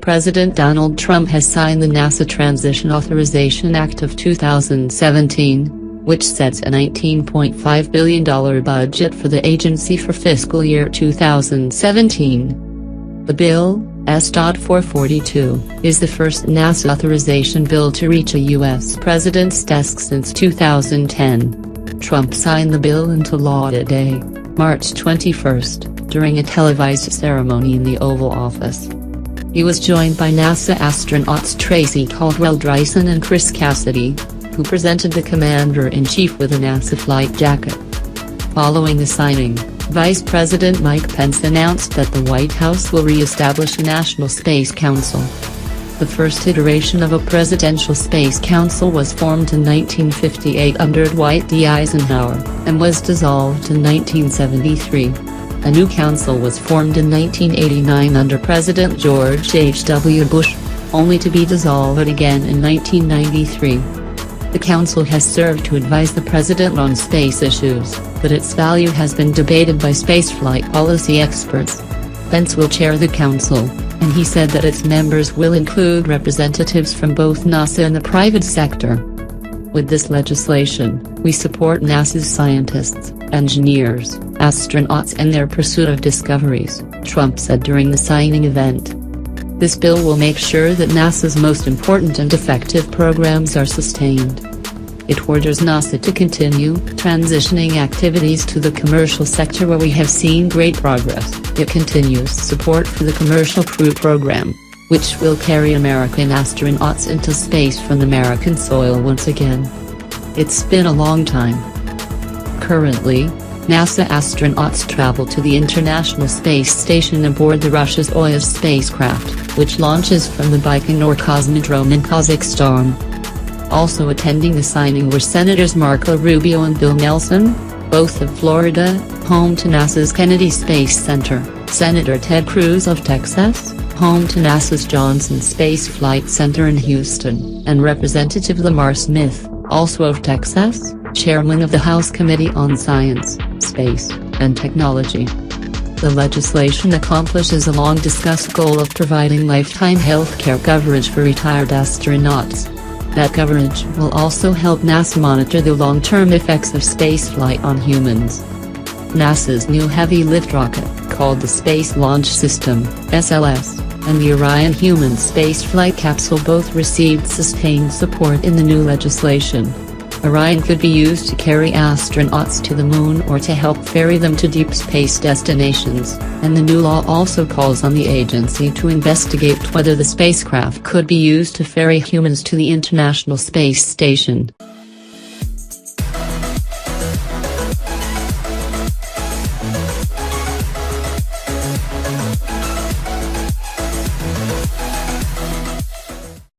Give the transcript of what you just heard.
President Donald Trump has signed the NASA Transition Authorization Act of 2017, which sets a $19.5 billion budget for the agency for fiscal year 2017. The bill, S.442, is the first NASA authorization bill to reach a U.S. president's desk since 2010. Trump signed the bill into law today, March 21, during a televised ceremony in the Oval Office. He was joined by NASA astronauts Tracy Caldwell-Dyson and Chris Cassidy, who presented the Commander-in-Chief with a NASA flight jacket. Following the signing, Vice President Mike Pence announced that the White House will re-establish a National Space Council. The first iteration of a Presidential Space Council was formed in 1958 under Dwight D. Eisenhower, and was dissolved in 1973. A new council was formed in 1989 under President George H.W. Bush, only to be dissolved again in 1993. The council has served to advise the president on space issues, but its value has been debated by spaceflight policy experts. Pence will chair the council, and he said that its members will include representatives from both NASA and the private sector. With this legislation, we support NASA's scientists, engineers, astronauts and their pursuit of discoveries, Trump said during the signing event. This bill will make sure that NASA's most important and effective programs are sustained. It orders NASA to continue transitioning activities to the commercial sector where we have seen great progress. It continues support for the Commercial Crew Program, which will carry American astronauts into space from American soil once again. It's been a long time. Currently, NASA astronauts travel to the International Space Station aboard the Russia's Soyuz spacecraft, which launches from the Baikonur Cosmodrome in Kazakhstan. Also attending the signing were Senators Marco Rubio and Bill Nelson, both of Florida, home to NASA's Kennedy Space Center, Senator Ted Cruz of Texas, home to NASA's Johnson Space Flight Center in Houston, and Representative Lamar Smith, also of Texas, chairman of the House Committee on Science, Space, and Technology. The legislation accomplishes a long-discussed goal of providing lifetime health care coverage for retired astronauts. That coverage will also help NASA monitor the long-term effects of spaceflight on humans. NASA's new heavy lift rocket, called the Space Launch System, SLS, and the Orion human spaceflight capsule both received sustained support in the new legislation. Orion could be used to carry astronauts to the moon or to help ferry them to deep space destinations, and the new law also calls on the agency to investigate whether the spacecraft could be used to ferry humans to the International Space Station.